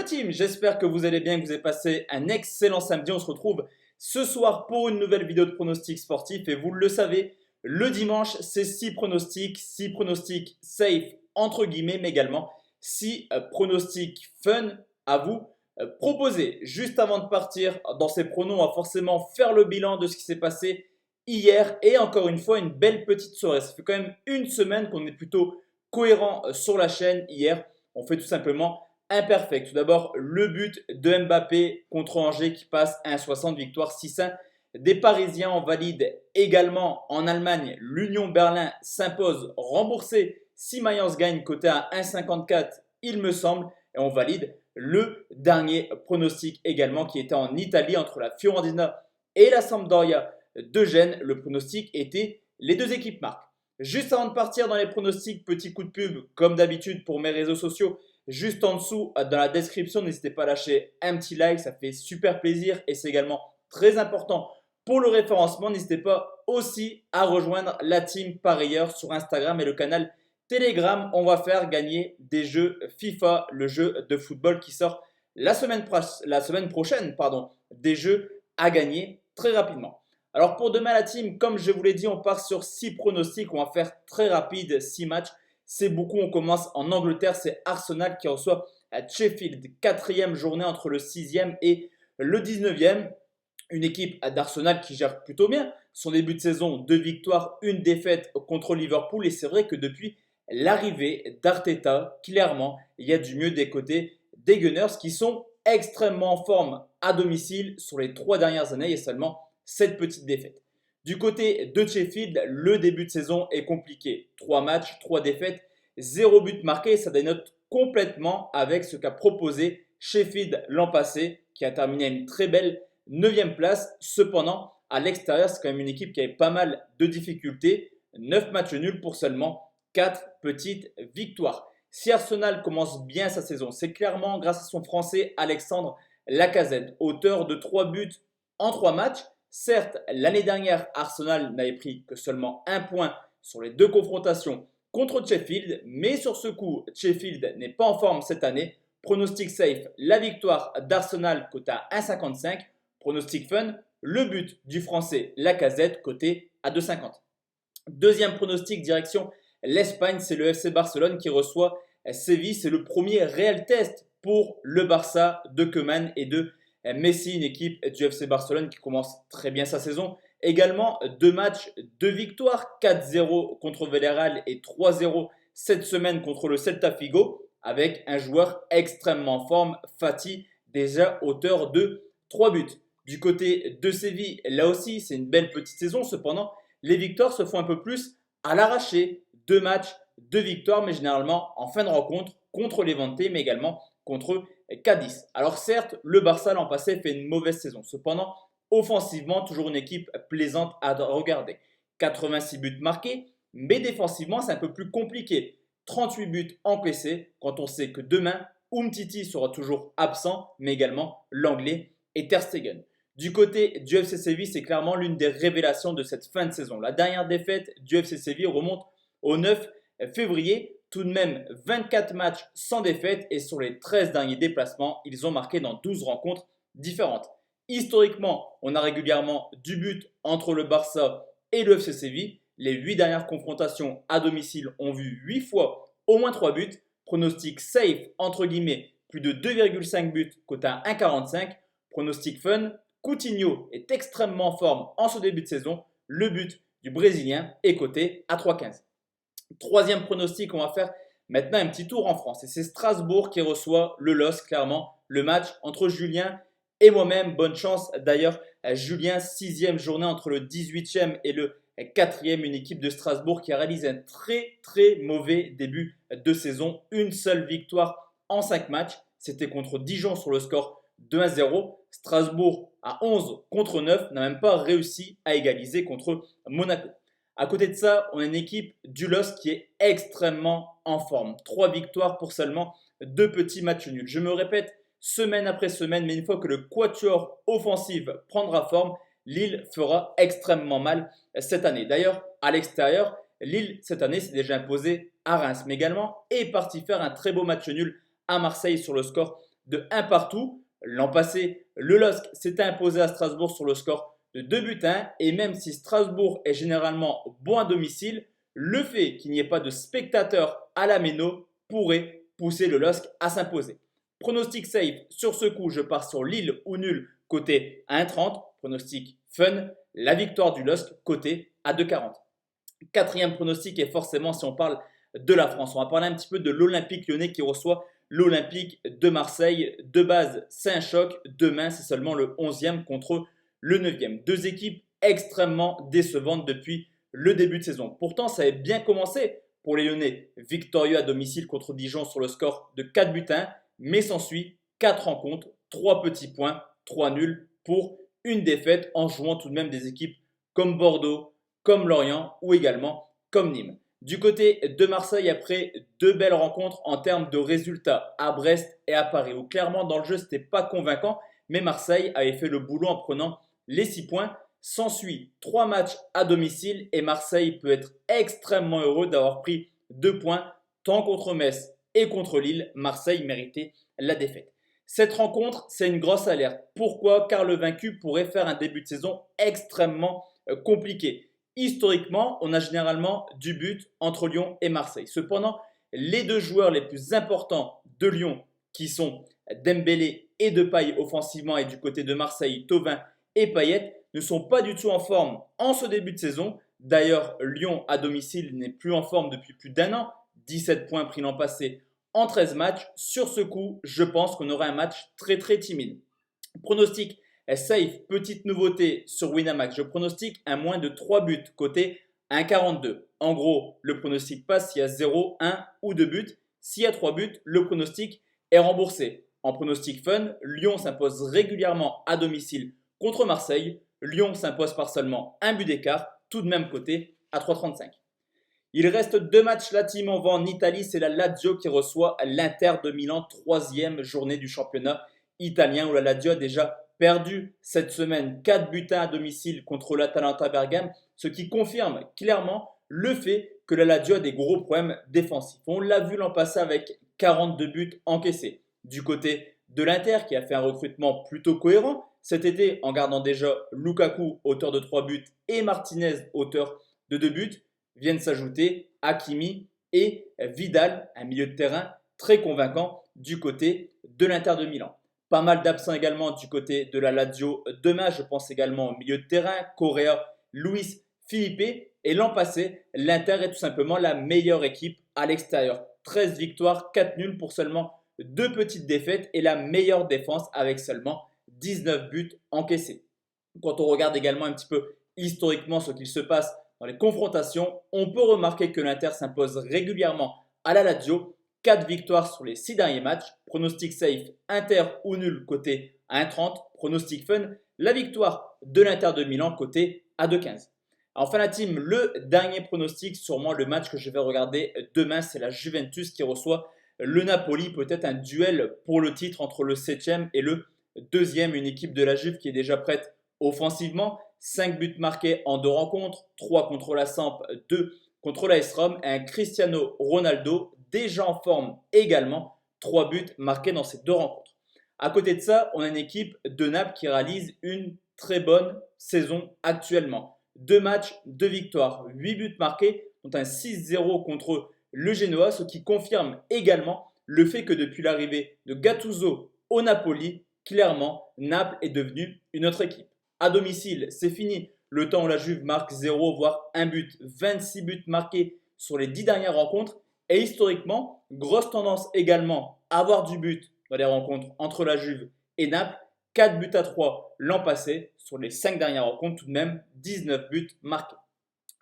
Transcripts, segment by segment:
la team, j'espère que vous allez bien, que vous avez passé un excellent samedi. On se retrouve ce soir pour une nouvelle vidéo de pronostics sportifs et vous le savez, le dimanche c'est 6 pronostics safe entre guillemets, mais également 6 pronostics fun à vous proposer. Juste avant de partir dans ces pronos, on va forcément faire le bilan de ce qui s'est passé hier et encore une fois une belle petite soirée. Ça fait quand même une semaine qu'on est plutôt cohérent sur la chaîne. Hier, on fait tout simplement imperfect. Tout d'abord, le but de Mbappé contre Angers qui passe à 1,60, victoire 6-1 des Parisiens. On valide également en Allemagne. L'Union Berlin s'impose, remboursé si Mayence gagne, côté à 1,54 il me semble. Et on valide le dernier pronostic également qui était en Italie entre la Fiorentina et la Sampdoria de Gênes. Le pronostic était les deux équipes marquent. Juste avant de partir dans les pronostics, petit coup de pub comme d'habitude pour mes réseaux sociaux. Juste en dessous, dans la description, n'hésitez pas à lâcher un petit like, ça fait super plaisir et c'est également très important pour le référencement. N'hésitez pas aussi à rejoindre la team parieur sur Instagram et le canal Telegram. On va faire gagner des jeux FIFA, le jeu de football qui sort la semaine prochaine, des jeux à gagner très rapidement. Alors pour demain la team, comme je vous l'ai dit, on part sur 6 pronostics, on va faire très rapide, 6 matchs. C'est beaucoup, on commence en Angleterre, c'est Arsenal qui reçoit à Sheffield, 4e journée entre le 6e et le 19e. Une équipe d'Arsenal qui gère plutôt bien son début de saison, 2 victoires, 1 défaite contre Liverpool. Et c'est vrai que depuis l'arrivée d'Arteta, clairement, il y a du mieux des côtés des Gunners qui sont extrêmement en forme à domicile. Sur les 3 dernières années, il y a seulement 7 petites défaites. Du côté de Sheffield, le début de saison est compliqué. 3 matchs, 3 défaites, 0 but marqué. Ça dénote complètement avec ce qu'a proposé Sheffield l'an passé, qui a terminé à une très belle 9e place. Cependant, à l'extérieur, c'est quand même une équipe qui avait pas mal de difficultés. 9 matchs nuls pour seulement 4 petites victoires. Si Arsenal commence bien sa saison, c'est clairement grâce à son Français Alexandre Lacazette, auteur de 3 buts en 3 matchs. Certes, l'année dernière, Arsenal n'avait pris que seulement 1 point sur les 2 confrontations contre Sheffield. Mais sur ce coup, Sheffield n'est pas en forme cette année. Pronostic safe, la victoire d'Arsenal coté à 1,55. Pronostic fun, le but du Français Lacazette coté à 2,50. Deuxième pronostic, direction l'Espagne, c'est le FC Barcelone qui reçoit Séville. C'est le premier réel test pour le Barça de Koeman et de Messi, une équipe du FC Barcelone qui commence très bien sa saison. Également 2 matchs, 2 victoires, 4-0 contre Villarreal et 3-0 cette semaine contre le Celta Figo, avec un joueur extrêmement en forme, Fati, déjà auteur de 3 buts. Du côté de Séville, là aussi c'est une belle petite saison, cependant les victoires se font un peu plus à l'arraché. 2 matchs, 2 victoires, mais généralement en fin de rencontre contre Levante, mais également contre Cadiz. Alors certes, le Barça l'an passé fait une mauvaise saison. Cependant, offensivement, toujours une équipe plaisante à regarder. 86 buts marqués, mais défensivement, c'est un peu plus compliqué. 38 buts encaissés quand on sait que demain, Umtiti sera toujours absent, mais également l'anglais et Ter Stegen. Du côté du FC Séville, c'est clairement l'une des révélations de cette fin de saison. La dernière défaite du FC Séville remonte au 9 février. Tout de même 24 matchs sans défaite et sur les 13 derniers déplacements, ils ont marqué dans 12 rencontres différentes. Historiquement, on a régulièrement du but entre le Barça et le FC Séville. Les 8 dernières confrontations à domicile ont vu 8 fois au moins 3 buts. Pronostic safe, entre guillemets, plus de 2,5 buts, coté à 1,45. Pronostic fun, Coutinho est extrêmement en forme en ce début de saison. Le but du Brésilien est coté à 3,15. Troisième pronostic, on va faire maintenant un petit tour en France. Et c'est Strasbourg qui reçoit le LOS, clairement. Le match entre Julien et moi-même. Bonne chance d'ailleurs. Julien, 6e journée entre le 18e et le 4e. Une équipe de Strasbourg qui a réalisé un très mauvais début de saison. Une seule victoire en 5 matchs. C'était contre Dijon sur le score de 1-0. Strasbourg à 11 contre 9 n'a même pas réussi à égaliser contre Monaco. À côté de ça, on a une équipe du LOS qui est extrêmement en forme. 3 victoires pour seulement 2 petits matchs nuls. Je me répète semaine après semaine, mais une fois que le quatuor offensif prendra forme, Lille fera extrêmement mal cette année. D'ailleurs, à l'extérieur, Lille cette année s'est déjà imposé à Reims, mais également est parti faire un très beau match nul à Marseille sur le score de 1 partout. L'an passé, le LOSC s'était imposé à Strasbourg sur le score de 2 buts à 1 et même si Strasbourg est généralement bon à domicile, le fait qu'il n'y ait pas de spectateurs à la Méno pourrait pousser le LOSC à s'imposer. Pronostic safe, sur ce coup, je pars sur Lille ou nul côté à 1,30. Pronostic fun, la victoire du LOSC côté à 2,40. Quatrième pronostic et forcément si on parle de la France, on va parler un petit peu de l'Olympique Lyonnais qui reçoit l'Olympique de Marseille. De base, c'est un choc. Demain, c'est seulement le 11e contre le 9e. Deux équipes extrêmement décevantes depuis le début de saison. Pourtant, ça avait bien commencé pour les Lyonnais. Victorieux à domicile contre Dijon sur le score de 4 buts à 1. Mais s'ensuit 4 rencontres, 3 petits points, 3 nuls pour une défaite en jouant tout de même des équipes comme Bordeaux, comme Lorient ou également comme Nîmes. Du côté de Marseille, après deux belles rencontres en termes de résultats à Brest et à Paris, où clairement dans le jeu, ce n'était pas convaincant, mais Marseille avait fait le boulot en prenant les 6 points. S'ensuit 3 matchs à domicile et Marseille peut être extrêmement heureux d'avoir pris 2 points tant contre Metz et contre Lille. Marseille méritait la défaite. Cette rencontre, c'est une grosse alerte. Pourquoi? Car le vaincu pourrait faire un début de saison extrêmement compliqué. Historiquement, on a généralement du but entre Lyon et Marseille. Cependant, les deux joueurs les plus importants de Lyon, qui sont Dembélé et Depay offensivement, et du côté de Marseille, Thauvin et Payet, ne sont pas du tout en forme en ce début de saison. D'ailleurs, Lyon à domicile n'est plus en forme depuis plus d'un an. 17 points pris l'an passé en 13 matchs. Sur ce coup, je pense qu'on aura un match très timide. Pronostic safe, petite nouveauté sur Winamax. Je pronostique un moins de 3 buts côté 1,42. En gros, le pronostic passe s'il y a 0, 1 ou 2 buts. S'il y a 3 buts, le pronostic est remboursé. En pronostic fun, Lyon s'impose régulièrement à domicile contre Marseille. Lyon s'impose par seulement un but d'écart, tout de même côté à 3,35. Il reste 2 matchs la team en va en Italie, c'est la Lazio qui reçoit l'Inter de Milan, 3e journée du championnat italien où la Lazio a déjà perdu cette semaine 4 buts à domicile contre l'Atalanta Bergame, ce qui confirme clairement le fait que la Lazio a des gros problèmes défensifs. On l'a vu l'an passé avec 42 buts encaissés. Du côté de l'Inter qui a fait un recrutement plutôt cohérent cet été en gardant déjà Lukaku, auteur de 3 buts, et Martinez, auteur de 2 buts, viennent s'ajouter Hakimi et Vidal, un milieu de terrain très convaincant du côté de l'Inter de Milan. Pas mal d'absents également du côté de la Lazio demain. Je pense également au milieu de terrain, Correa, Luis, Felipe. Et l'an passé, l'Inter est tout simplement la meilleure équipe à l'extérieur. 13 victoires, 4 nuls pour seulement 2 petites défaites et la meilleure défense avec seulement 19 buts encaissés. Quand on regarde également un petit peu historiquement ce qu'il se passe dans les confrontations, on peut remarquer que l'Inter s'impose régulièrement à la Lazio. 4 victoires sur les 6 derniers matchs. Pronostic safe, Inter ou nul côté à 1,30. Pronostic fun, la victoire de l'Inter de Milan côté à 2,15. Enfin la team, le dernier pronostic, sûrement le match que je vais regarder demain, c'est la Juventus qui reçoit le Napoli. Peut-être un duel pour le titre entre le 7e et le 2e. Une équipe de la Juve qui est déjà prête offensivement. 5 buts marqués en 2 rencontres, 3 contre la Samp, 2 contre la AS Rome et un Cristiano Ronaldo déjà en forme également, 3 buts marqués dans ces 2 rencontres. À côté de ça, on a une équipe de Naples qui réalise une très bonne saison actuellement. 2 matchs, 2 victoires, 8 buts marqués, dont un 6-0 contre le Genoa, ce qui confirme également le fait que depuis l'arrivée de Gattuso au Napoli, clairement, Naples est devenu une autre équipe. À domicile, c'est fini. Le temps où la Juve marque 0 voire 1 but, 26 buts marqués sur les 10 dernières rencontres. Et historiquement, grosse tendance également à avoir du but dans les rencontres entre la Juve et Naples. 4 buts à 3 l'an passé. Sur les 5 dernières rencontres, tout de même 19 buts marqués.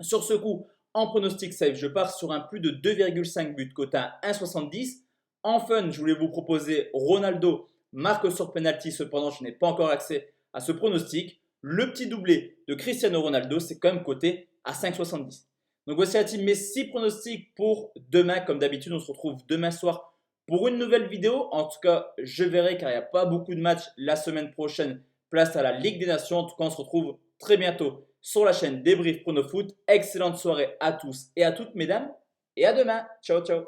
Sur ce coup, en pronostic safe, je pars sur un plus de 2,5 buts coté à 1,70. En fun, je voulais vous proposer Ronaldo marque sur penalty. Cependant, je n'ai pas encore accès à ce pronostic. Le petit doublé de Cristiano Ronaldo, c'est quand même coté à 5,70. Donc voici la team, mes 6 pronostics pour demain. Comme d'habitude, on se retrouve demain soir pour une nouvelle vidéo. En tout cas, je verrai car il n'y a pas beaucoup de matchs la semaine prochaine. Place à la Ligue des Nations. En tout cas, on se retrouve très bientôt sur la chaîne Débrief Prono Foot. Excellente soirée à tous et à toutes, mesdames. Et à demain. Ciao, ciao.